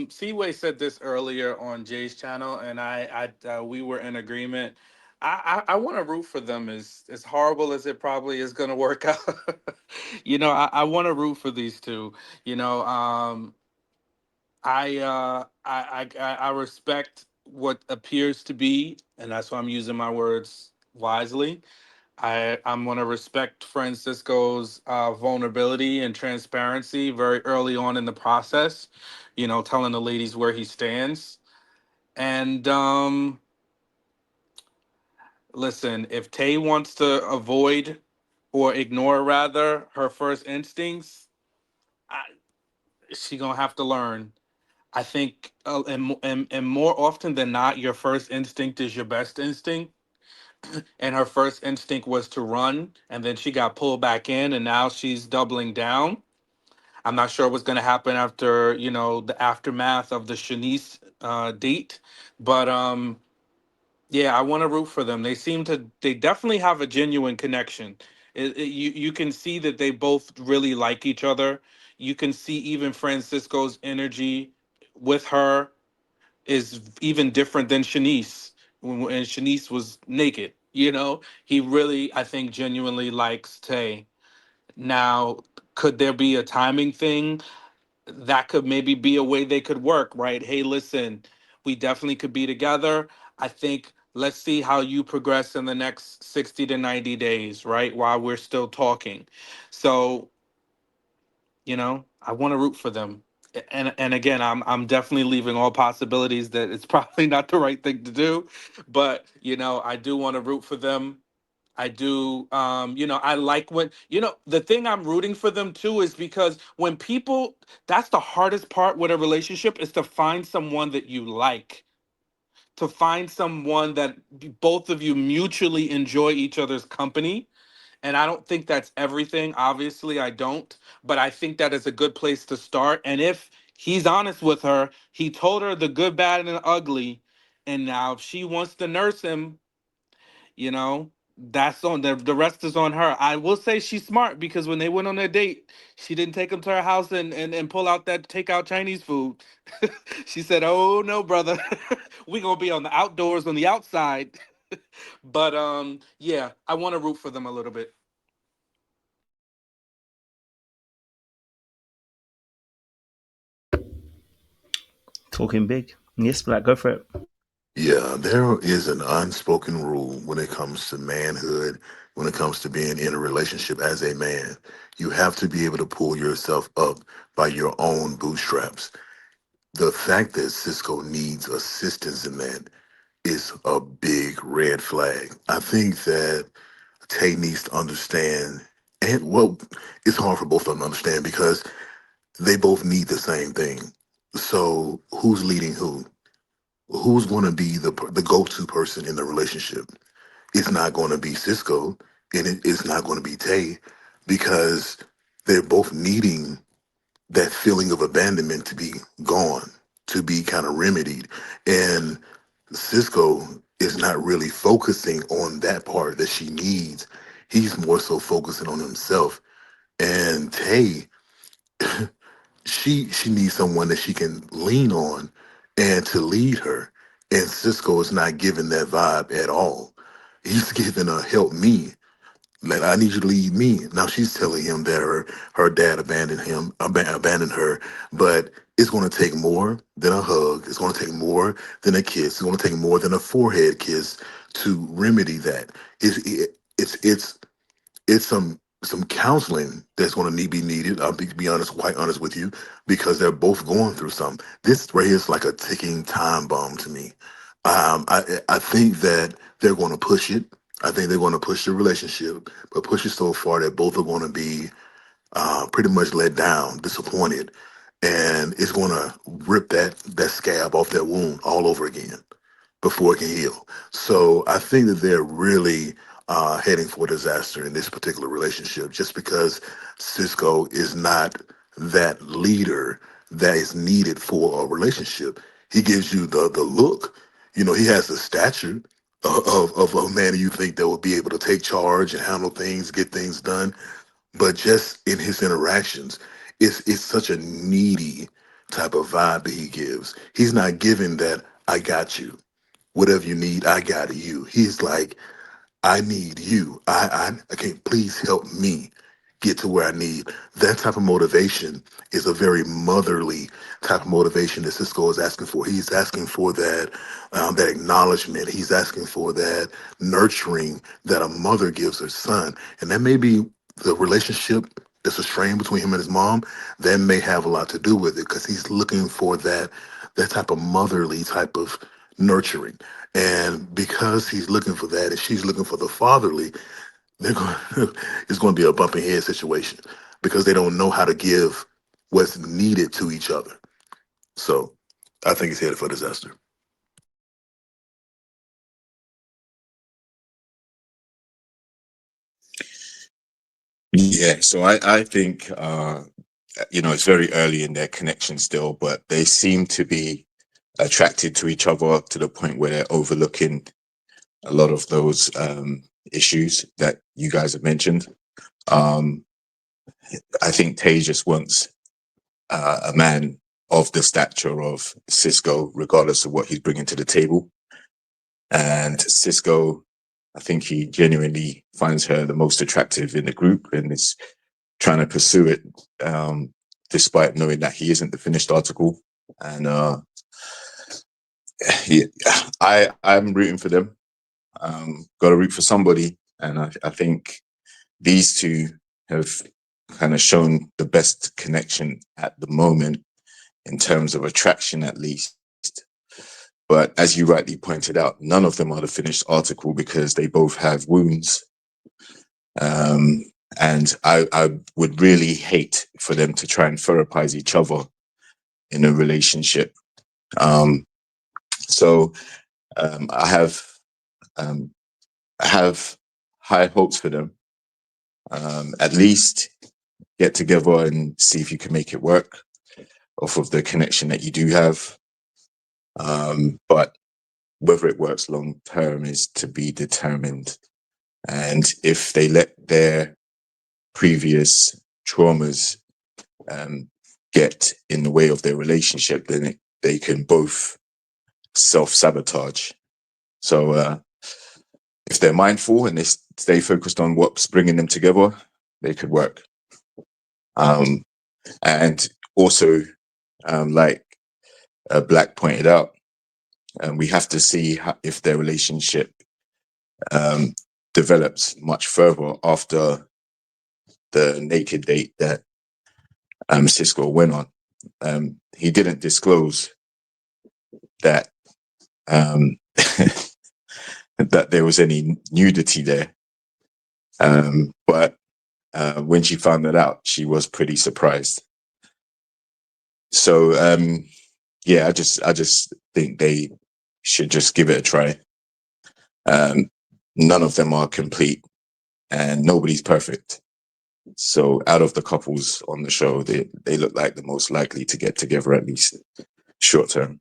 Seaway said this earlier on Jay's channel, and we were in agreement. I want to root for them as horrible as it probably is going to work out. I want to root for these two. You know, I respect what appears to be, and that's why I'm using my words wisely. I'm going to respect Francisco's vulnerability and transparency very early on in the process. Telling the ladies where he stands. And listen, if Tay wants to avoid or ignore rather her first instincts, I, she gonna have to learn. I think, and more often than not, your first instinct is your best instinct. And her first instinct was to run, and then she got pulled back in, and now she's doubling down. I'm not sure what's going to happen after the aftermath of the Shanice date, but yeah, I want to root for them. They definitely have a genuine connection. You can see that they both really like each other. You can see even Francisco's energy with her is even different than Shanice when Shanice was naked. He really, I think, genuinely likes Tay. Now, could there be a timing thing? That could maybe be a way they could work, right? Hey, listen, we definitely could be together. I think let's see how you progress in the next 60 to 90 days, right? While we're still talking. So, I want to root for them. And again, I'm definitely leaving all possibilities that it's probably not the right thing to do, but I do want to root for them. I do. I like when, the thing I'm rooting for them too is because when people, that's the hardest part with a relationship is to find someone that you like, to find someone that both of you mutually enjoy each other's company. And I don't think that's everything. Obviously, I don't. But I think that is a good place to start. And if he's honest with her, he told her the good, bad, and the ugly. And now if she wants to nurse him, you know that's on the rest is on her. I will say she's smart because when they went on their date, she didn't take him to her house and pull out that takeout Chinese food. She said, oh no, brother. We gonna be on the outdoors on the outside. But yeah, I want to root for them a little bit. Talking big. Yes, Black, go for it. Yeah, there is an unspoken rule when it comes to manhood, when it comes to being in a relationship as a man. You have to be able to pull yourself up by your own bootstraps. The fact that Cisco needs assistance in that is a big red flag. I think that Tay needs to understand, and well, it's hard for both of them to understand because they both need the same thing. So who's leading who? Who's going to be the go-to person in the relationship? It's not going to be Cisco, and it's not going to be Tay, because they're both needing that feeling of abandonment to be gone, to be kind of remedied. And Cisco is not really focusing on that part that she needs. He's more so focusing on himself. And Tay, she needs someone that she can lean on and to lead her. And Cisco is not giving that vibe at all. He's giving a help me. Like, I need you to lead me. Now she's telling him that her dad abandoned her, but it's going to take more than a hug. It's going to take more than a kiss. It's going to take more than a forehead kiss to remedy that. It's some counseling that's going to be needed. I'll be honest, quite honest with you, because they're both going through something. This right here is like a ticking time bomb to me. I think that they're going to push it. I think they're going to push the relationship, but push it so far that both are going to be pretty much let down, disappointed, and it's going to rip that scab off that wound all over again before it can heal. So I think that they're really heading for disaster in this particular relationship, just because Cisco is not that leader that is needed for a relationship. He gives you the look. He has the stature of a man you think that will be able to take charge and handle things, get things done, but just in his interactions, it's such a needy type of vibe that he gives. He's not giving that I got you. Whatever you need, I got you. He's like, I need you. I can't, please help me get to where I need. That type of motivation is a very motherly type of motivation that Cisco is asking for. He's asking for that acknowledgement. He's asking for that nurturing that a mother gives her son. And that may be the relationship that's a strain between him and his mom. That may have a lot to do with it because he's looking for that type of motherly type of nurturing. And because he's looking for that and she's looking for the fatherly, they're going it's going to be a bumping head situation because they don't know how to give what's needed to each other. So I think he's headed for disaster. Yeah, so I think it's very early in their connection still, but they seem to be attracted to each other to the point where they're overlooking a lot of those issues that you guys have mentioned. Um, I think Tay just wants a man of the stature of Cisco, regardless of what he's bringing to the table. And Cisco, I think he genuinely finds her the most attractive in the group and is trying to pursue it, despite knowing that he isn't the finished article. And he, I'm rooting for them. Got to root for somebody, and I think these two have kind of shown the best connection at the moment in terms of attraction, at least. But as you rightly pointed out, none of them are the finished article because they both have wounds. And I would really hate for them to try and therapize each other in a relationship. Um, so I have high hopes for them. At least get together and see if you can make it work off of the connection that you do have. But whether it works long term is to be determined. And if they let their previous traumas get in the way of their relationship, then they can both self-sabotage. So if they're mindful and they stay focused on what's bringing them together, they could work. And also, like Black pointed out, we have to see if their relationship develops much further after the naked date that Cisco went on. He didn't disclose that that there was any nudity there, but when she found that out, she was pretty surprised. So yeah, I just think they should just give it a try. None of them are complete, and nobody's perfect. So out of the couples on the show, they look like the most likely to get together, at least short term.